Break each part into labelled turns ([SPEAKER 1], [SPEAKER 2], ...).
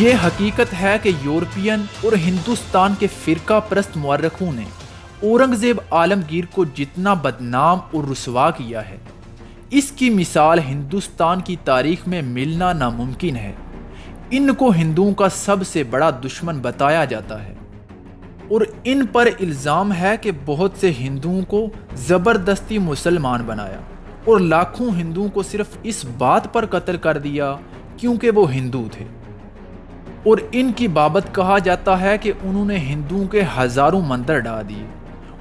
[SPEAKER 1] یہ حقیقت ہے کہ یورپین اور ہندوستان کے فرقہ پرست مورخوں نے اورنگزیب عالمگیر کو جتنا بدنام اور رسوا کیا ہے، اس کی مثال ہندوستان کی تاریخ میں ملنا ناممکن ہے۔ ان کو ہندوؤں کا سب سے بڑا دشمن بتایا جاتا ہے اور ان پر الزام ہے کہ بہت سے ہندوؤں کو زبردستی مسلمان بنایا اور لاکھوں ہندوؤں کو صرف اس بات پر قتل کر دیا کیونکہ وہ ہندو تھے۔ اور ان کی بابت کہا جاتا ہے کہ انہوں نے ہندوؤں کے ہزاروں مندر ڈھا دیے،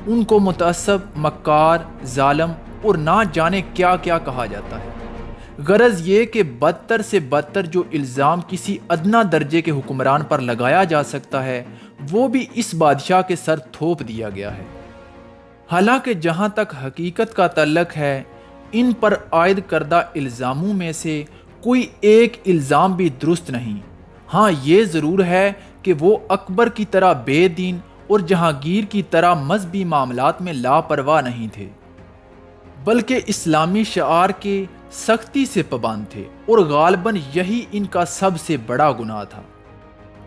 [SPEAKER 1] ان کو متعصب، مکار، ظالم اور نہ جانے کیا کیا کہا جاتا ہے۔ غرض یہ کہ بدتر سے بدتر جو الزام کسی ادنا درجے کے حکمران پر لگایا جا سکتا ہے وہ بھی اس بادشاہ کے سر تھوپ دیا گیا ہے۔ حالانکہ جہاں تک حقیقت کا تعلق ہے، ان پر عائد کردہ الزاموں میں سے کوئی ایک الزام بھی درست نہیں۔ ہاں، یہ ضرور ہے کہ وہ اکبر کی طرح بے دین اور جہانگیر کی طرح مذہبی معاملات میں لاپرواہ نہیں تھے، بلکہ اسلامی شعار کے سختی سے پابند تھے، اور غالباً یہی ان کا سب سے بڑا گناہ تھا۔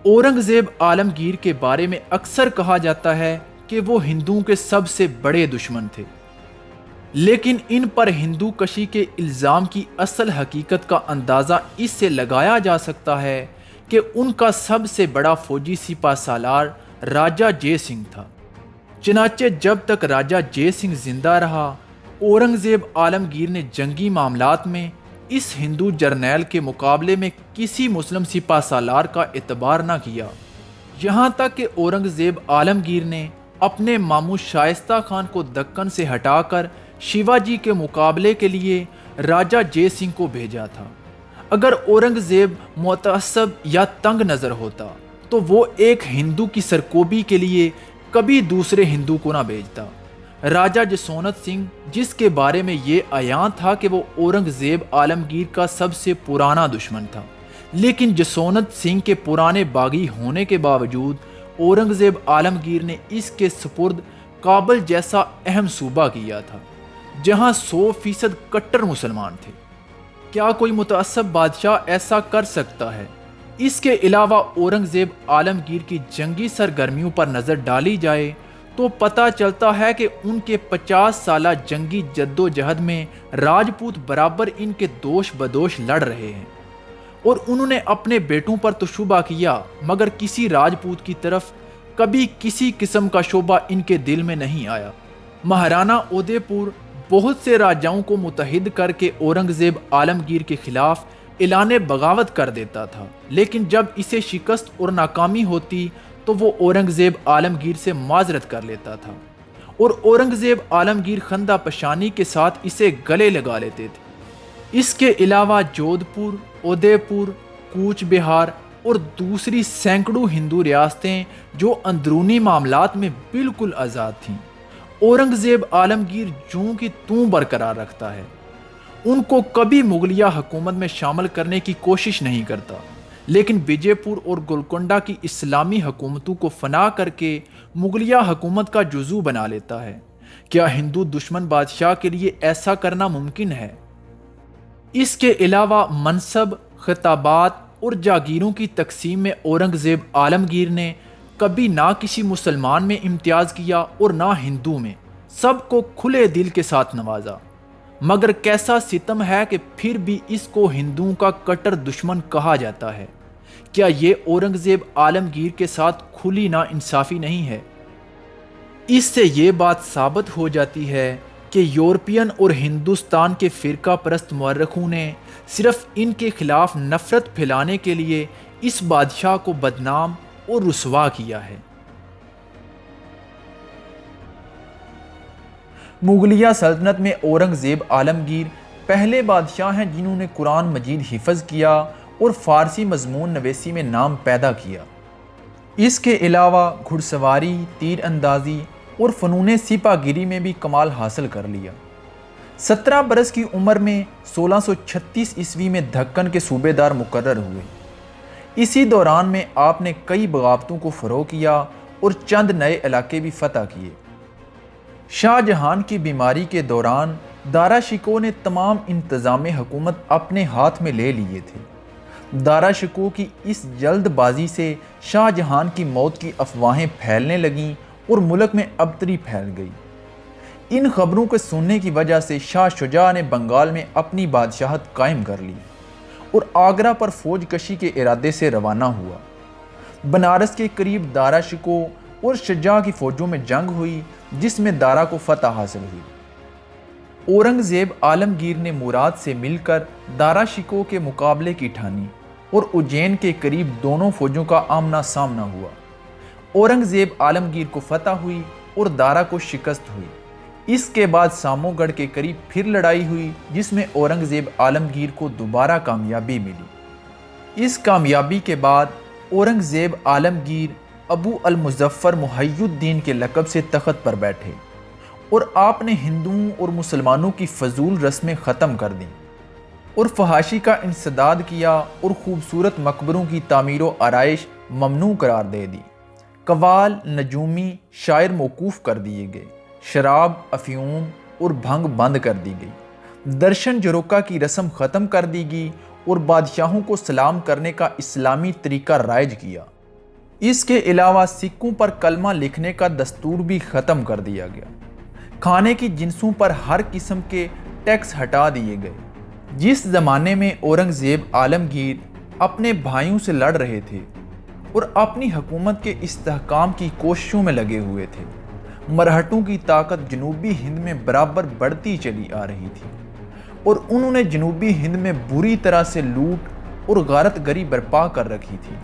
[SPEAKER 1] اورنگزیب عالمگیر کے بارے میں اکثر کہا جاتا ہے کہ وہ ہندوؤں کے سب سے بڑے دشمن تھے، لیکن ان پر ہندو کشی کے الزام کی اصل حقیقت کا اندازہ اس سے لگایا جا سکتا ہے کہ ان کا سب سے بڑا فوجی سپہ سالار راجہ جے سنگھ تھا۔ چنانچہ جب تک راجہ جے سنگھ زندہ رہا، اورنگزیب عالمگیر نے جنگی معاملات میں اس ہندو جرنیل کے مقابلے میں کسی مسلم سپہ سالار کا اعتبار نہ کیا، یہاں تک کہ اورنگزیب عالمگیر نے اپنے ماموں شائستہ خان کو دکن سے ہٹا کر شیواجی کے مقابلے کے لیے راجہ جے سنگھ کو بھیجا تھا۔ اگر اورنگزیب متعصب یا تنگ نظر ہوتا تو وہ ایک ہندو کی سرکوبی کے لیے کبھی دوسرے ہندو کو نہ بھیجتا۔ راجہ جسونت سنگھ، جس کے بارے میں یہ عیاں تھا کہ وہ اورنگزیب عالمگیر کا سب سے پرانا دشمن تھا، لیکن جسونت سنگھ کے پرانے باغی ہونے کے باوجود اورنگزیب عالمگیر نے اس کے سپرد کابل جیسا اہم صوبہ کیا تھا جہاں 100% کٹر مسلمان تھے۔ کیا کوئی متعصب بادشاہ ایسا کر سکتا ہے؟ اس کے علاوہ اورنگزیب عالمگیر کی جنگی سرگرمیوں پر نظر ڈالی جائے تو پتہ چلتا ہے کہ ان کے 50 سالہ جنگی جدوجہد میں راجپوت برابر ان کے دوش بدوش لڑ رہے ہیں، اور انہوں نے اپنے بیٹوں پر تو شبہ کیا مگر کسی راجپوت کی طرف کبھی کسی قسم کا شبہ ان کے دل میں نہیں آیا۔ مہارانا اودے پور بہت سے راجاؤں کو متحد کر کے اورنگزیب عالمگیر کے خلاف اعلان بغاوت کر دیتا تھا، لیکن جب اسے شکست اور ناکامی ہوتی تو وہ اورنگزیب عالمگیر سے معذرت کر لیتا تھا، اور اورنگزیب عالمگیر خندہ پشانی کے ساتھ اسے گلے لگا لیتے تھے۔ اس کے علاوہ جودھ پور، اودے پور، کوچ بہار اور دوسری سینکڑوں ہندو ریاستیں جو اندرونی معاملات میں بالکل آزاد تھیں، اورنگزیب عالمگیر جوں کی توں برقرار رکھتا ہے۔ ان کو کبھی مغلیہ حکومت میں شامل کرنے کی کوشش نہیں کرتا، لیکن وجے پور اور گولکنڈہ کی اسلامی حکومتوں کو فنا کر کے مغلیہ حکومت کا جزو بنا لیتا ہے۔ کیا ہندو دشمن بادشاہ کے لیے ایسا کرنا ممکن ہے؟ اس کے علاوہ منصب، خطابات اور جاگیروں کی تقسیم میں اورنگزیب عالمگیر نے کبھی نہ کسی مسلمان میں امتیاز کیا اور نہ ہندو میں، سب کو کھلے دل کے ساتھ نوازا۔ مگر کیسا ستم ہے کہ پھر بھی اس کو ہندوؤں کا کٹر دشمن کہا جاتا ہے۔ کیا یہ اورنگزیب عالمگیر کے ساتھ کھلی نا انصافی نہیں ہے؟ اس سے یہ بات ثابت ہو جاتی ہے کہ یورپین اور ہندوستان کے فرقہ پرست مورخوں نے صرف ان کے خلاف نفرت پھیلانے کے لیے اس بادشاہ کو بدنام اور رسوا کیا ہے۔ مغلیہ سلطنت میں اورنگزیب عالمگیر پہلے بادشاہ ہیں جنہوں نے قرآن مجید حفظ کیا اور فارسی مضمون نویسی میں نام پیدا کیا۔ اس کے علاوہ گھڑ سواری، تیر اندازی اور فنون سپہ گیری میں بھی کمال حاصل کر لیا۔ 17 برس کی عمر میں 1636 عیسوی میں دکن کے صوبے دار مقرر ہوئے۔ اسی دوران میں آپ نے کئی بغاوتوں کو فروغ کیا اور چند نئے علاقے بھی فتح کیے۔ شاہ جہان کی بیماری کے دوران دارا شکوہ نے تمام انتظام حکومت اپنے ہاتھ میں لے لیے تھے، دارا شکوہ کی اس جلد بازی سے شاہ جہان کی موت کی افواہیں پھیلنے لگیں اور ملک میں ابتری پھیل گئی۔ ان خبروں کے سننے کی وجہ سے شاہ شجاع نے بنگال میں اپنی بادشاہت قائم کر لی اور آگرہ پر فوج کشی کے ارادے سے روانہ ہوا۔ بنارس کے قریب دارا شکوہ اور شجاع کی فوجوں میں جنگ ہوئی، جس میں دارا کو فتح حاصل ہوئی۔ اورنگزیب عالمگیر نے مراد سے مل کر دارا شکوہ کے مقابلے کی ٹھانی اور اجین کے قریب دونوں فوجوں کا آمنا سامنا ہوا۔ اورنگزیب عالمگیر کو فتح ہوئی اور دارا کو شکست ہوئی۔ اس کے بعد سامو گڑھ کے قریب پھر لڑائی ہوئی، جس میں اورنگزیب عالمگیر کو دوبارہ کامیابی ملی۔ اس کامیابی کے بعد اورنگزیب عالمگیر ابو المظفر محی الدین کے لقب سے تخت پر بیٹھے اور آپ نے ہندوؤں اور مسلمانوں کی فضول رسمیں ختم کر دیں اور فحاشی کا انسداد کیا اور خوبصورت مقبروں کی تعمیر و آرائش ممنوع قرار دے دی۔ قوال، نجومی، شاعر موقوف کر دیے گئے، شراب، افیون اور بھنگ بند کر دی گئی، درشن جروکا کی رسم ختم کر دی گئی اور بادشاہوں کو سلام کرنے کا اسلامی طریقہ رائج کیا۔ اس کے علاوہ سکوں پر کلمہ لکھنے کا دستور بھی ختم کر دیا گیا۔ کھانے کی جنسوں پر ہر قسم کے ٹیکس ہٹا دیے گئے۔ جس زمانے میں اورنگزیب عالمگیر اپنے بھائیوں سے لڑ رہے تھے اور اپنی حکومت کے استحکام کی کوششوں میں لگے ہوئے تھے، مرہٹوں کی طاقت جنوبی ہند میں برابر بڑھتی چلی آ رہی تھی اور انہوں نے جنوبی ہند میں بری طرح سے لوٹ اور غارت گری برپا کر رکھی تھی۔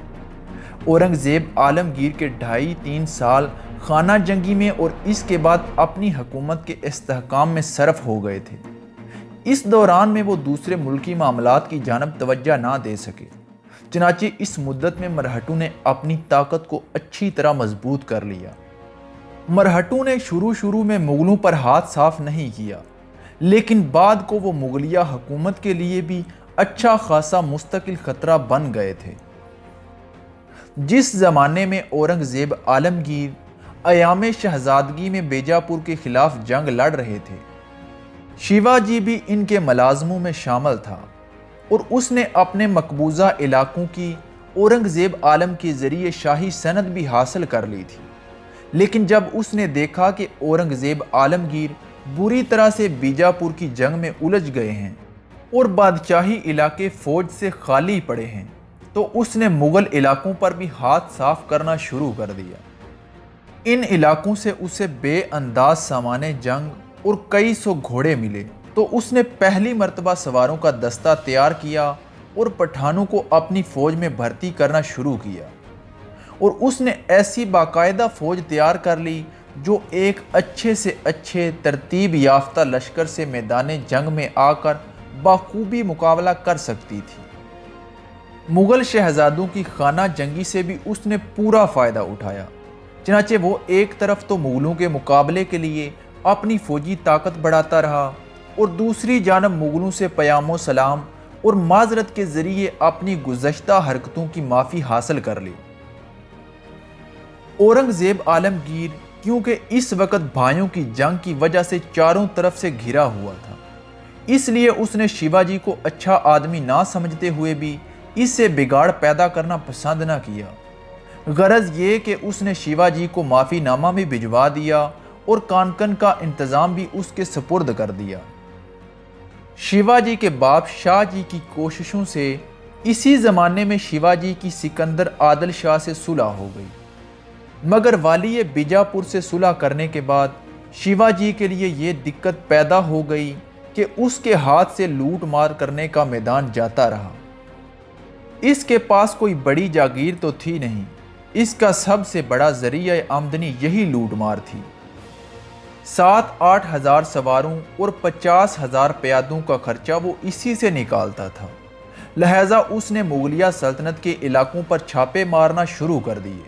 [SPEAKER 1] اورنگزیب عالمگیر کے 2.5-3 سال خانہ جنگی میں اور اس کے بعد اپنی حکومت کے استحکام میں صرف ہو گئے تھے۔ اس دوران میں وہ دوسرے ملکی معاملات کی جانب توجہ نہ دے سکے، چنانچہ اس مدت میں مرہٹوں نے اپنی طاقت کو اچھی طرح مضبوط کر لیا۔ مرہٹوں نے شروع میں مغلوں پر ہاتھ صاف نہیں کیا، لیکن بعد کو وہ مغلیہ حکومت کے لیے بھی اچھا خاصا مستقل خطرہ بن گئے تھے۔ جس زمانے میں اورنگزیب عالمگیر ایام شہزادگی میں بیجاپور کے خلاف جنگ لڑ رہے تھے، شیواجی بھی ان کے ملازموں میں شامل تھا اور اس نے اپنے مقبوضہ علاقوں کی اورنگزیب عالم کے ذریعے شاہی سند بھی حاصل کر لی تھی۔ لیکن جب اس نے دیکھا کہ اورنگزیب عالمگیر بری طرح سے بیجاپور کی جنگ میں الجھ گئے ہیں اور بادشاہی علاقے فوج سے خالی پڑے ہیں، تو اس نے مغل علاقوں پر بھی ہاتھ صاف کرنا شروع کر دیا۔ ان علاقوں سے اسے بے انداز سامان جنگ اور کئی سو گھوڑے ملے، تو اس نے پہلی مرتبہ سواروں کا دستہ تیار کیا اور پٹھانوں کو اپنی فوج میں بھرتی کرنا شروع کیا، اور اس نے ایسی باقاعدہ فوج تیار کر لی جو ایک اچھے سے اچھے ترتیب یافتہ لشکر سے میدان جنگ میں آ کر بخوبی مقابلہ کر سکتی تھی۔ مغل شہزادوں کی خانہ جنگی سے بھی اس نے پورا فائدہ اٹھایا، چنانچہ وہ ایک طرف تو مغلوں کے مقابلے کے لیے اپنی فوجی طاقت بڑھاتا رہا اور دوسری جانب مغلوں سے پیام و سلام اور معذرت کے ذریعے اپنی گزشتہ حرکتوں کی معافی حاصل کر لی۔ اورنگزیب عالمگیر کیونکہ اس وقت بھائیوں کی جنگ کی وجہ سے چاروں طرف سے گھرا ہوا تھا، اس لیے اس نے شیواجی کو اچھا آدمی نہ سمجھتے ہوئے بھی اس سے بگاڑ پیدا کرنا پسند نہ کیا۔ غرض یہ کہ اس نے شیواجی کو معافی نامہ بھی بھجوا دیا اور کانکن کا انتظام بھی اس کے سپرد کر دیا۔ شیواجی کے باپ شاہ جی کی کوششوں سے اسی زمانے میں شیواجی کی سکندر عادل شاہ سے صلح ہو گئی، مگر والی بیجاپور سے صلح کرنے کے بعد شیواجی کے لیے یہ دقت پیدا ہو گئی کہ اس کے ہاتھ سے لوٹ مار کرنے کا میدان جاتا رہا۔ اس کے پاس کوئی بڑی جاگیر تو تھی نہیں، اس کا سب سے بڑا ذریعہ آمدنی یہی لوٹ مار تھی۔ 7-8 ہزار سواروں اور 50,000 پیادوں کا خرچہ وہ اسی سے نکالتا تھا، لہٰذا اس نے مغلیہ سلطنت کے علاقوں پر چھاپے مارنا شروع کر دیے۔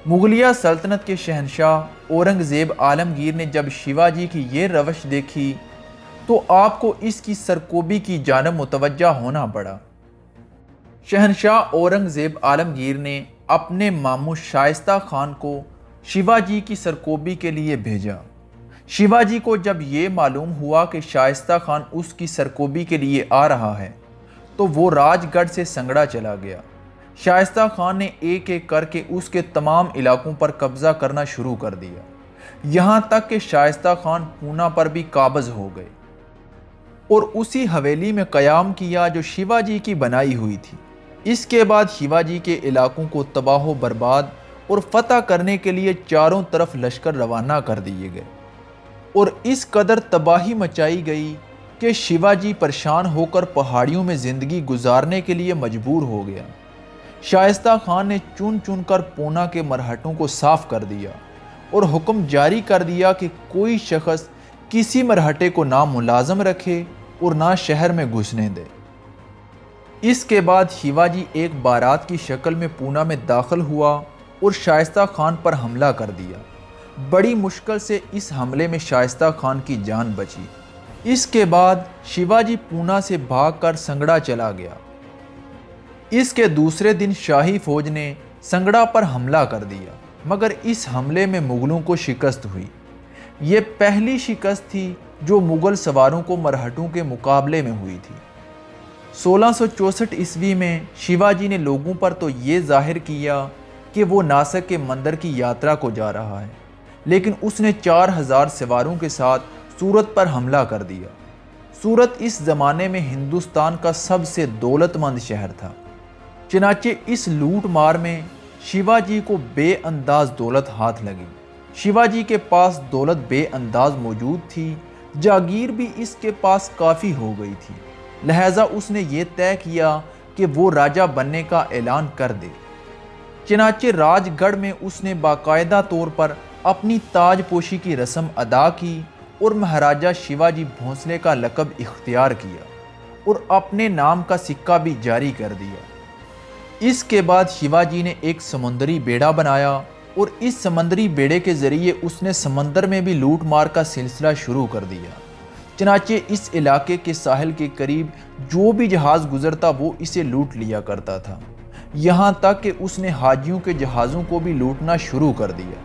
[SPEAKER 1] مغلیہ سلطنت کے شہنشاہ اورنگزیب عالمگیر نے جب شیواجی کی یہ روش دیکھی تو آپ کو اس کی سرکوبی کی جانب متوجہ ہونا پڑا۔ شہنشاہ اورنگزیب عالمگیر نے اپنے ماموں شائستہ خان کو شیواجی کی سرکوبی کے لیے بھیجا۔ شیواجی کو جب یہ معلوم ہوا کہ شائستہ خان اس کی سرکوبی کے لیے آ رہا ہے تو وہ راج گڑھ سے سنگڑا چلا گیا۔ شائستہ خان نے ایک ایک کر کے اس کے تمام علاقوں پر قبضہ کرنا شروع کر دیا، یہاں تک کہ شائستہ خان پونا پر بھی قابض ہو گئے اور اسی حویلی میں قیام کیا جو شیواجی کی بنائی ہوئی تھی۔ اس کے بعد شیواجی کے علاقوں کو تباہ و برباد اور فتح کرنے کے لیے چاروں طرف لشکر روانہ کر دیے گئے اور اس قدر تباہی مچائی گئی کہ شیواجی پریشان ہو کر پہاڑیوں میں زندگی گزارنے کے لیے مجبور ہو گیا۔ شائستہ خان نے چن چن کر پونا کے مرہٹوں کو صاف کر دیا اور حکم جاری کر دیا کہ کوئی شخص کسی مرہٹے کو نہ ملازم رکھے اور نہ شہر میں گھسنے دے۔ اس کے بعد شیواجی ایک بارات کی شکل میں پونا میں داخل ہوا اور شائستہ خان پر حملہ کر دیا۔ بڑی مشکل سے اس حملے میں شائستہ خان کی جان بچی۔ اس کے بعد شیواجی پونا سے بھاگ کر سنگڑا چلا گیا۔ اس کے دوسرے دن شاہی فوج نے سنگڑا پر حملہ کر دیا، مگر اس حملے میں مغلوں کو شکست ہوئی۔ یہ پہلی شکست تھی جو مغل سواروں کو مرہٹوں کے مقابلے میں ہوئی تھی۔ 1664 عیسوی میں شیواجی نے لوگوں پر تو یہ ظاہر کیا کہ وہ ناسک کے مندر کی یاترا کو جا رہا ہے، لیکن اس نے 4000 سواروں کے ساتھ سورت پر حملہ کر دیا۔ سورت اس زمانے میں ہندوستان کا سب سے دولت مند شہر تھا، چنانچہ اس لوٹ مار میں شیواجی کو بے انداز دولت ہاتھ لگی۔ شیواجی کے پاس دولت بے انداز موجود تھی، جاگیر بھی اس کے پاس کافی ہو گئی تھی، لہٰذا اس نے یہ طے کیا کہ وہ راجہ بننے کا اعلان کر دے۔ چنانچہ راج گڑھ میں اس نے باقاعدہ طور پر اپنی تاج پوشی کی رسم ادا کی اور مہاراجہ شیواجی بھونسلے کا لقب اختیار کیا اور اپنے نام کا سکہ بھی جاری کر دیا۔ اس کے بعد شیواجی نے ایک سمندری بیڑا بنایا اور اس سمندری بیڑے کے ذریعے اس نے سمندر میں بھی لوٹ مار کا سلسلہ شروع کر دیا۔ چنانچہ اس علاقے کے ساحل کے قریب جو بھی جہاز گزرتا وہ اسے لوٹ لیا کرتا تھا، یہاں تک کہ اس نے حاجیوں کے جہازوں کو بھی لوٹنا شروع کر دیا۔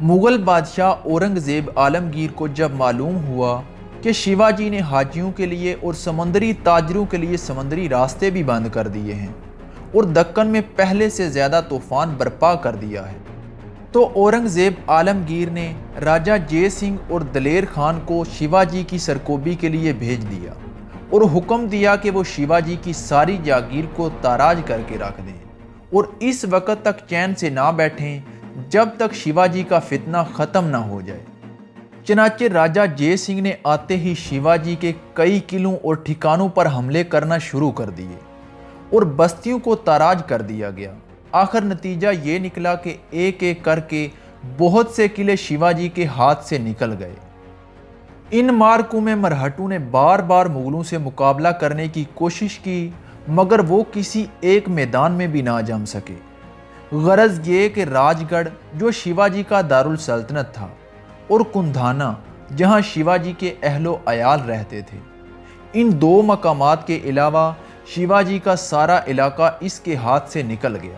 [SPEAKER 1] مغل بادشاہ اورنگزیب عالمگیر کو جب معلوم ہوا کہ شیواجی نے حاجیوں کے لیے اور سمندری تاجروں کے لیے سمندری راستے بھی بند کر دیے ہیں اور دکن میں پہلے سے زیادہ طوفان برپا کر دیا ہے، تو اورنگزیب عالمگیر نے راجہ جے سنگھ اور دلیر خان کو شیواجی کی سرکوبی کے لیے بھیج دیا اور حکم دیا کہ وہ شیواجی کی ساری جاگیر کو تاراج کر کے رکھ دیں اور اس وقت تک چین سے نہ بیٹھیں جب تک شیواجی کا فتنہ ختم نہ ہو جائے۔ چنانچہ راجہ جے سنگھ نے آتے ہی شیواجی کے کئی قلعوں اور ٹھکانوں پر حملے کرنا شروع کر دیے اور بستیوں کو تاراج کر دیا گیا۔ آخر نتیجہ یہ نکلا کہ ایک ایک کر کے بہت سے قلعے شیواجی کے ہاتھ سے نکل گئے۔ ان مارکوں میں مرہٹوں نے بار بار مغلوں سے مقابلہ کرنے کی کوشش کی، مگر وہ کسی ایک میدان میں بھی نہ جم سکے۔ غرض یہ کہ راج گڑھ جو شیواجی کا دارالسلطنت تھا اور کندھانا جہاں شیواجی کے اہل و عیال رہتے تھے، ان دو مقامات کے علاوہ شیواجی کا سارا علاقہ اس کے ہاتھ سے نکل گیا۔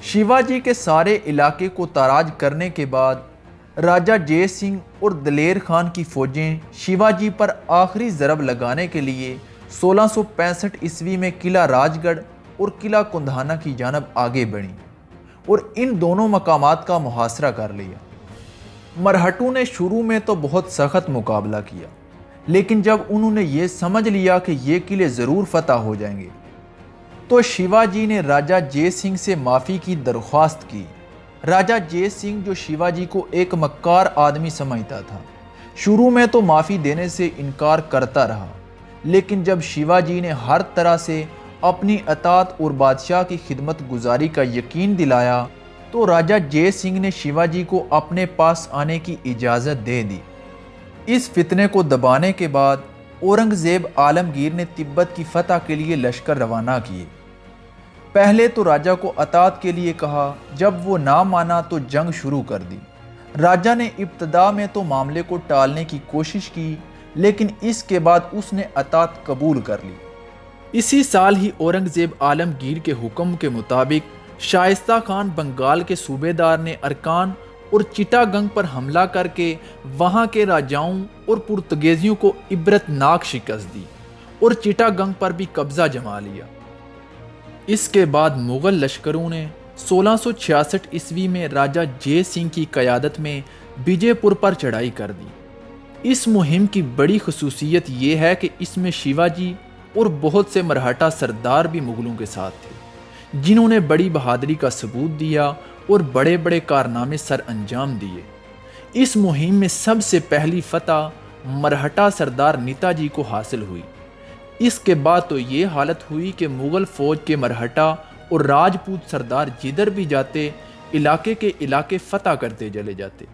[SPEAKER 1] شیواجی کے سارے علاقے کو تاراج کرنے کے بعد راجہ جے سنگھ اور دلیر خان کی فوجیں شیواجی پر آخری ضرب لگانے کے لیے 1665 عیسوی میں قلعہ راج گڑھ اور قلعہ کندھانا کی جانب آگے بڑھیں اور ان دونوں مقامات کا محاصرہ کر لیا۔ مرہٹوں نے شروع میں تو بہت سخت مقابلہ کیا، لیکن جب انہوں نے یہ سمجھ لیا کہ یہ قلعے ضرور فتح ہو جائیں گے تو شیواجی نے راجہ جے سنگھ سے معافی کی درخواست کی۔ راجہ جے سنگھ جو شیواجی کو ایک مکار آدمی سمجھتا تھا، شروع میں تو معافی دینے سے انکار کرتا رہا، لیکن جب شیواجی نے ہر طرح سے اپنی اطاعت اور بادشاہ کی خدمت گزاری کا یقین دلایا تو راجہ جے سنگھ نے شیواجی کو اپنے پاس آنے کی اجازت دے دی۔ اس فتنے کو دبانے کے بعد اورنگزیب عالمگیر نے تبت کی فتح کے لیے لشکر روانہ کیے۔ پہلے تو راجہ کو اطاعت کے لیے کہا، جب وہ نہ مانا تو جنگ شروع کر دی۔ راجہ نے ابتدا میں تو معاملے کو ٹالنے کی کوشش کی، لیکن اس کے بعد اس نے اطاعت قبول کر لی۔ اسی سال ہی اورنگزیب عالمگیر کے حکم کے مطابق شائستہ خان بنگال کے صوبے دار نے ارکان اور چٹاگنگ پر حملہ کر کے وہاں کے راجاؤں اور پرتگیزیوں کو عبرتناک شکست دی اور چٹاگنگ پر بھی قبضہ جما لیا۔ اس کے بعد مغل لشکروں نے 1666 عیسوی میں راجہ جے سنگھ کی قیادت میں وجے پور پر چڑھائی کر دی۔ اس مہم کی بڑی خصوصیت یہ ہے کہ اس میں شیواجی اور بہت سے مرہٹا سردار بھی مغلوں کے ساتھ تھے، جنہوں نے بڑی بہادری کا ثبوت دیا اور بڑے بڑے کارنامے سر انجام دیے۔ اس مہم میں سب سے پہلی فتح مرہٹا سردار نیتاجی کو حاصل ہوئی۔ اس کے بعد تو یہ حالت ہوئی کہ مغل فوج کے مرہٹا اور راجپوت سردار جدھر بھی جاتے علاقے کے علاقے فتح کرتے چلے جاتے۔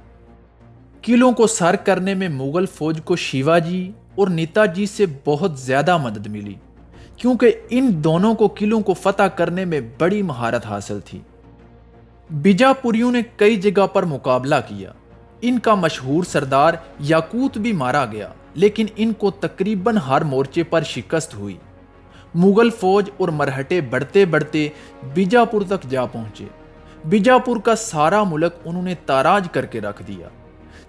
[SPEAKER 1] قلعوں کو سر کرنے میں مغل فوج کو شیواجی اور نیتاجی سے بہت زیادہ مدد ملی، کیونکہ ان دونوں کو قلعوں کو فتح کرنے میں بڑی مہارت حاصل تھی۔ بیجاپوریوں نے کئی جگہ پر مقابلہ کیا، ان کا مشہور سردار یاقوت بھی مارا گیا، لیکن ان کو تقریباً ہر مورچے پر شکست ہوئی۔ مغل فوج اور مرہٹے بڑھتے بڑھتے بیجاپور تک جا پہنچے۔ بیجاپور کا سارا ملک انہوں نے تاراج کر کے رکھ دیا۔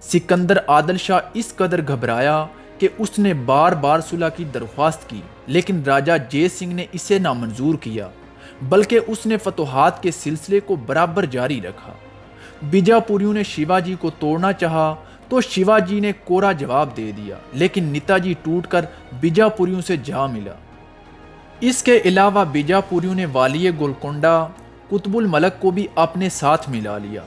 [SPEAKER 1] سکندر عادل شاہ اس قدر گھبرایا کہ اس نے بار بار صلح کی درخواست کی، لیکن راجہ جے سنگھ نے اسے نامنظور کیا، بلکہ اس نے فتوحات کے سلسلے کو برابر جاری رکھا۔ بیجاپوریوں نے شیواجی کو توڑنا چاہا تو شیواجی نے کورا جواب دے دیا، لیکن نیتاجی ٹوٹ کر بیجاپوریوں سے جا ملا۔ اس کے علاوہ بیجاپوریوں نے والی گولکنڈہ قطب الملک کو بھی اپنے ساتھ ملا لیا،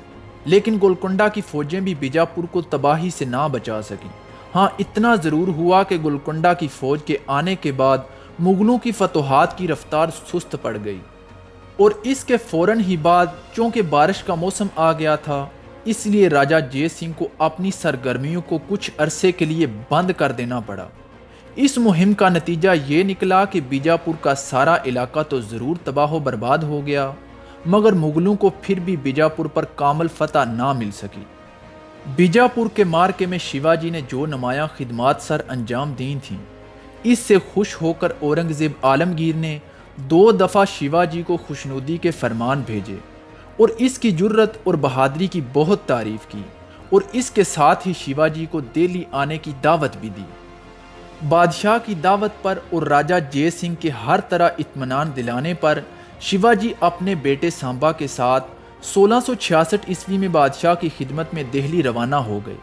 [SPEAKER 1] لیکن گولکنڈہ کی فوجیں بھی بیجاپور کو تباہی سے نہ بچا سکیں۔ ہاں، اتنا ضرور ہوا کہ گولکنڈہ کی فوج کے آنے کے بعد مغلوں کی فتوحات کی رفتار سست پڑ گئی، اور اس کے فوراً ہی بعد چونکہ بارش کا موسم آ گیا تھا، اس لیے راجہ جے سنگھ کو اپنی سرگرمیوں کو کچھ عرصے کے لیے بند کر دینا پڑا۔ اس مہم کا نتیجہ یہ نکلا کہ بیجاپور کا سارا علاقہ تو ضرور تباہ و برباد ہو گیا، مگر مغلوں کو پھر بھی بیجاپور پر کامل فتح نہ مل سکی۔ بیجاپور کے معرکے میں شیواجی نے جو نمایاں خدمات سر انجام دی تھیں، اس سے خوش ہو کر اورنگزیب عالمگیر نے 2 دفعہ شیواجی کو خوشنودی کے فرمان بھیجے اور اس کی جرت اور بہادری کی بہت تعریف کی، اور اس کے ساتھ ہی شیواجی کو دہلی آنے کی دعوت بھی دی۔ بادشاہ کی دعوت پر اور راجہ جے سنگھ کے ہر طرح اطمینان دلانے پر شیواجی اپنے بیٹے سامبا کے ساتھ 1666 عیسوی میں بادشاہ کی خدمت میں دہلی روانہ ہو گئے۔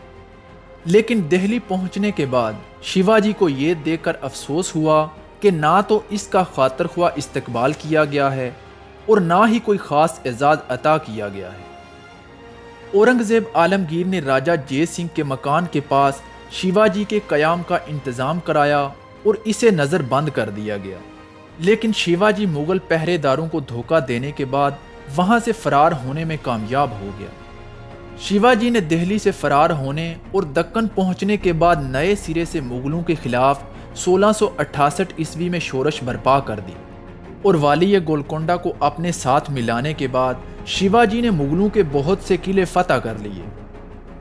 [SPEAKER 1] لیکن دہلی پہنچنے کے بعد شیواجی کو یہ دیکھ کر افسوس ہوا کہ نہ تو اس کا خاطر خواہ استقبال کیا گیا ہے اور نہ ہی کوئی خاص اعزاز عطا کیا گیا ہے۔ اورنگزیب عالمگیر نے راجہ جے سنگھ کے مکان کے پاس شیواجی کے قیام کا انتظام کرایا اور اسے نظر بند کر دیا گیا، لیکن شیواجی مغل پہرے داروں کو دھوکہ دینے کے بعد وہاں سے فرار ہونے میں کامیاب ہو گیا۔ شیواجی نے دہلی سے فرار ہونے اور دکن پہنچنے کے بعد نئے سرے سے مغلوں کے خلاف 1668 عیسوی میں شورش برپا کر دی، اور والی گولکنڈہ کو اپنے ساتھ ملانے کے بعد شیواجی نے مغلوں کے بہت سے قلعے فتح کر لیے۔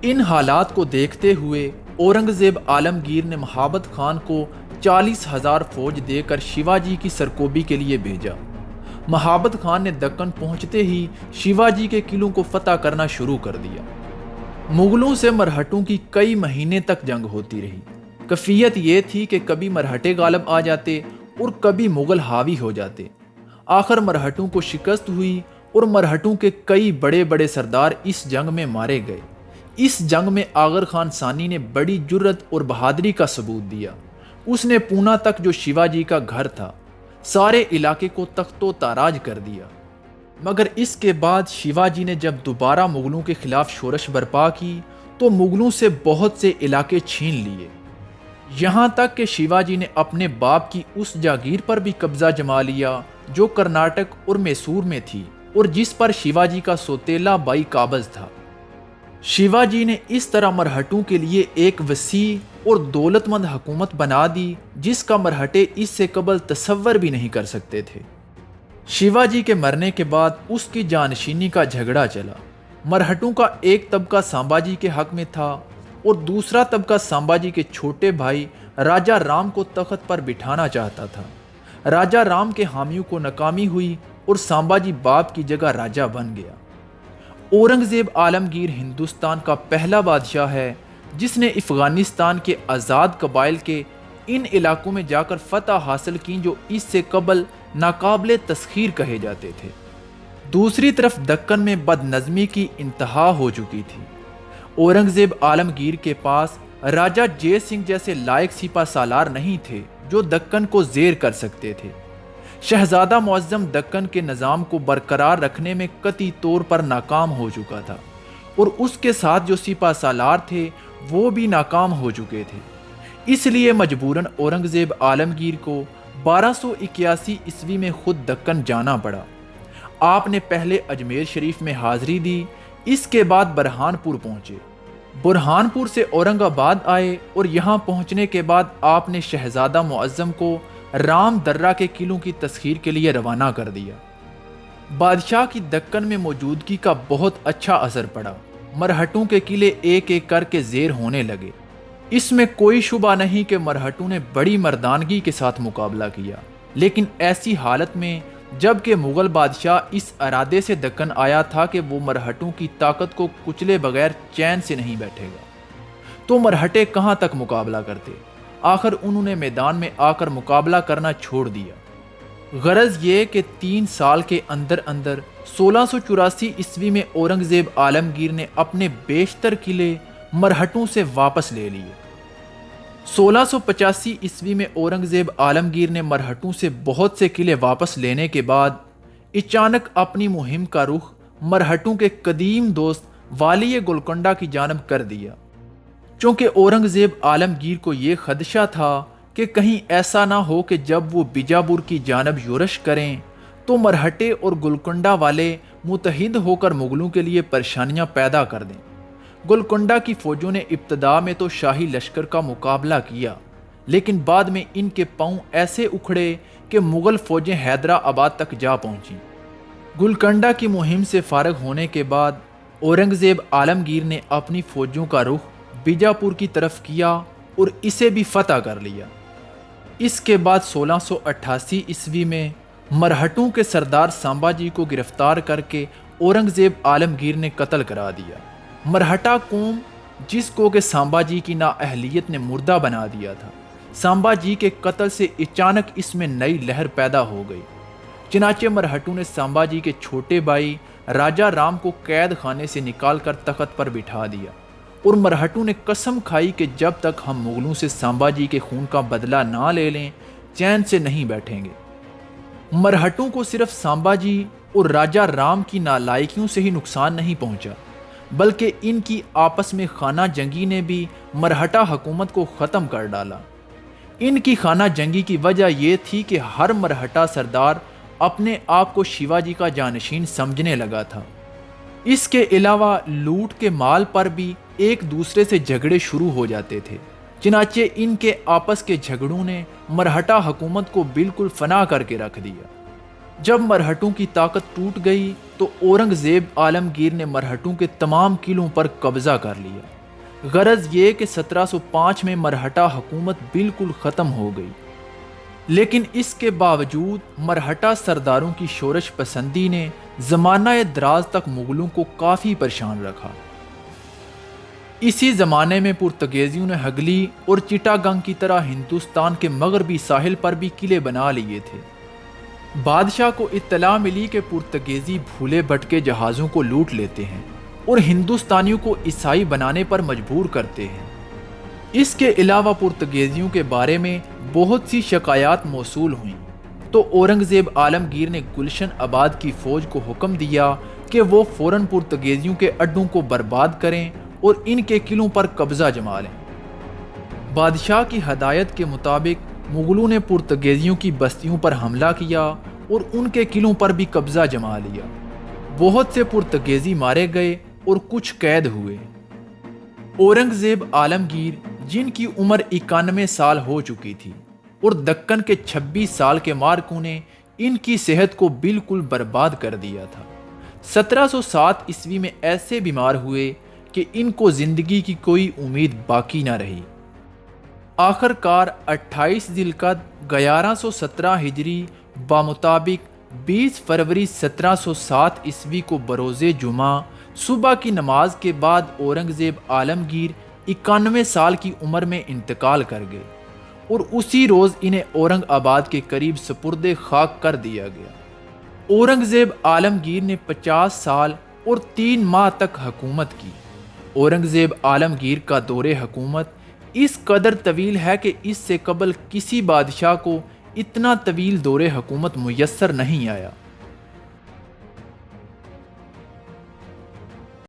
[SPEAKER 1] ان حالات کو دیکھتے ہوئے اورنگزیب عالمگیر نے مہابت خان کو 40,000 فوج دے کر شیواجی کی سرکوبی کے لیے بھیجا۔ مہابت خان نے دکن پہنچتے ہی شیواجی کے قلعوں کو فتح کرنا شروع کر دیا۔ مغلوں سے مرہٹوں کی کئی مہینے تک جنگ ہوتی رہی۔ کیفیت یہ تھی کہ کبھی مرہٹے غالب آ جاتے اور کبھی مغل حاوی ہو جاتے۔ آخر مرہٹوں کو شکست ہوئی اور مرہٹوں کے کئی بڑے بڑے سردار اس جنگ میں مارے گئے۔ اس جنگ میں آغر خان ثانی نے بڑی جرت اور بہادری کا ثبوت دیا۔ اس نے پونا تک جو شیواجی کا گھر تھا، سارے علاقے کو تخت و تاراج کر دیا۔ مگر اس کے بعد شیواجی نے جب دوبارہ مغلوں کے خلاف شورش برپا کی تو مغلوں سے بہت سے علاقے چھین لیے، یہاں تک کہ شیواجی نے اپنے باپ کی اس جاگیر پر بھی قبضہ جما لیا جو کرناٹک اور میسور میں تھی اور جس پر شیواجی کا سوتیلا بھائی قابض تھا۔ شیواجی نے اس طرح مرہٹوں کے لیے ایک وسیع اور دولت مند حکومت بنا دی جس کا مرہٹے اس سے قبل تصور بھی نہیں کر سکتے تھے۔ شیواجی کے مرنے کے بعد اس کی جانشینی کا جھگڑا چلا۔ مرہٹوں کا ایک طبقہ سامباجی کے حق میں تھا اور دوسرا طبقہ سامباجی کے چھوٹے بھائی راجہ رام کو تخت پر بٹھانا چاہتا تھا۔ راجہ رام کے حامیوں کو ناکامی ہوئی اور سامباجی باپ کی جگہ راجہ بن گیا۔ اورنگزیب عالمگیر ہندوستان کا پہلا بادشاہ ہے جس نے افغانستان کے آزاد قبائل کے ان علاقوں میں جا کر فتح حاصل کی جو اس سے قبل ناقابل تسخیر کہے جاتے تھے۔ دوسری طرف دکن میں بد نظمی کی انتہا ہو چکی تھی۔ اورنگزیب عالمگیر کے پاس راجہ جے سنگھ جیسے لائق سپہ سالار نہیں تھے جو دکن کو زیر کر سکتے تھے۔ شہزادہ معظم دکن کے نظام کو برقرار رکھنے میں قطعی طور پر ناکام ہو چکا تھا اور اس کے ساتھ جو سپہ سالار تھے وہ بھی ناکام ہو چکے تھے۔ اس لیے مجبوراً اورنگزیب عالمگیر کو 1281 عیسوی میں خود دکن جانا پڑا۔ آپ نے پہلے اجمیر شریف میں حاضری دی، اس کے بعد برہان پور پہنچے۔ برہان پور سے اورنگ آباد آئے اور یہاں پہنچنے کے بعد آپ نے شہزادہ معظم کو رام درہ کے قلعوں کی تسخیر کے لیے روانہ کر دیا۔ بادشاہ کی دکن میں موجودگی کا بہت اچھا اثر پڑا۔ مرہٹوں کے قلعے ایک ایک کر کے زیر ہونے لگے۔ اس میں کوئی شبہ نہیں کہ مرہٹوں نے بڑی مردانگی کے ساتھ مقابلہ کیا، لیکن ایسی حالت میں جب کہ مغل بادشاہ اس ارادے سے دکن آیا تھا کہ وہ مرہٹوں کی طاقت کو کچلے بغیر چین سے نہیں بیٹھے گا، تو مرہٹے کہاں تک مقابلہ کرتے؟ آخر انہوں نے میدان میں آ کر مقابلہ کرنا چھوڑ دیا۔ غرض یہ کہ 3 سال کے اندر اندر 1684 عیسوی میں اورنگزیب عالمگیر نے اپنے بیشتر قلعے مرہٹوں سے واپس لے لیے۔ 1685 عیسوی میں اورنگزیب عالمگیر نے مرہٹوں سے بہت سے قلعے واپس لینے کے بعد اچانک اپنی مہم کا رخ مرہٹوں کے قدیم دوست والی گولکنڈہ کی جانب کر دیا، چونکہ اورنگزیب عالمگیر کو یہ خدشہ تھا کہ کہیں ایسا نہ ہو کہ جب وہ بیجاپور کی جانب یورش کریں تو مرہٹے اور گولکنڈہ والے متحد ہو کر مغلوں کے لیے پریشانیاں پیدا کر دیں۔ گولکنڈہ کی فوجوں نے ابتدا میں تو شاہی لشکر کا مقابلہ کیا، لیکن بعد میں ان کے پاؤں ایسے اکھڑے کہ مغل فوجیں حیدرآباد تک جا پہنچیں۔ گولکنڈہ کی مہم سے فارغ ہونے کے بعد اورنگزیب عالمگیر نے اپنی فوجوں کا رخ بیجاپور کی طرف کیا اور اسے بھی فتح کر لیا۔ اس کے بعد 1688 عیسوی میں مرہٹوں کے سردار سامبا جی کو گرفتار کر کے اورنگزیب عالمگیر نے قتل کرا دیا۔ مرہٹا قوم، جس کو کہ سامبا جی کی نااہلیت نے مردہ بنا دیا تھا، سامبا جی کے قتل سے اچانک اس میں نئی لہر پیدا ہو گئی۔ چنانچہ مرہٹوں نے سامبا جی کے چھوٹے بھائی راجہ رام کو قید خانے سے نکال کر تخت پر بٹھا دیا، اور مرہٹوں نے قسم کھائی کہ جب تک ہم مغلوں سے سامبا جی کے خون کا بدلہ نہ لے لیں چین سے نہیں بیٹھیں گے۔ مرہٹوں کو صرف سامبا جی اور راجہ رام کی نالائکیوں سے ہی نقصان نہیں پہنچا، بلکہ ان کی آپس میں خانہ جنگی نے بھی مرہٹا حکومت کو ختم کر ڈالا۔ ان کی خانہ جنگی کی وجہ یہ تھی کہ ہر مرہٹا سردار اپنے آپ کو شیواجی کا جانشین سمجھنے لگا تھا۔ اس کے علاوہ لوٹ کے مال پر بھی ایک دوسرے سے جھگڑے شروع ہو جاتے تھے، چنانچہ ان کے آپس کے جھگڑوں نے مرہٹا حکومت کو بالکل فنا کر کے رکھ دیا۔ جب مرہٹوں کی طاقت ٹوٹ گئی تو اورنگزیب عالمگیر نے مرہٹوں کے تمام قلعوں پر قبضہ کر لیا۔ غرض یہ کہ 1705 میں مرہٹا حکومت بالکل ختم ہو گئی، لیکن اس کے باوجود مرہٹا سرداروں کی شورش پسندی نے زمانہ دراز تک مغلوں کو کافی پریشان رکھا۔ اسی زمانے میں پرتگیزیوں نے ہگلی اور چٹاگنگ کی طرح ہندوستان کے مغربی ساحل پر بھی قلعے بنا لیے تھے۔ بادشاہ کو اطلاع ملی کہ پرتگیزی بھولے بھٹکے جہازوں کو لوٹ لیتے ہیں اور ہندوستانیوں کو عیسائی بنانے پر مجبور کرتے ہیں۔ اس کے علاوہ پرتگیزیوں کے بارے میں بہت سی شکایات موصول ہوئیں، تو اورنگزیب عالمگیر نے گلشن آباد کی فوج کو حکم دیا کہ وہ فوراً پرتگیزیوں کے اڈوں کو برباد کریں اور ان کے قلعوں پر قبضہ جما لیں۔ بادشاہ کی ہدایت کے مطابق مغلوں نے پرتگیزیوں کی بستیوں پر حملہ کیا اور ان کے قلعوں پر بھی قبضہ جما لیا۔ بہت سے پرتگیزی مارے گئے اور کچھ قید ہوئے۔ اورنگزیب عالمگیر، جن کی عمر 91 سال ہو چکی تھی، اور دکن کے 26 سال کے مارکوں نے ان کی صحت کو بالکل برباد کر دیا تھا۔ 1707 عیسوی میں ایسے بیمار ہوئے کہ ان کو زندگی کی کوئی امید باقی نہ رہی۔ آخر کار 28 ذی القعدہ 1117 ہجری بمطابق 20 فروری 1707 عیسوی کو بروز جمعہ صبح کی نماز کے بعد اورنگزیب عالمگیر 91 سال کی عمر میں انتقال کر گئے۔ اور اسی روز انہیں اورنگ آباد کے قریب سپرد خاک کر دیا گیا۔ اورنگزیب عالمگیر نے 50 سال اور 3 ماہ تک حکومت کی۔ اورنگزیب عالمگیر کا دور حکومت اس قدر طویل ہے کہ اس سے قبل کسی بادشاہ کو اتنا طویل دور حکومت میسر نہیں آیا۔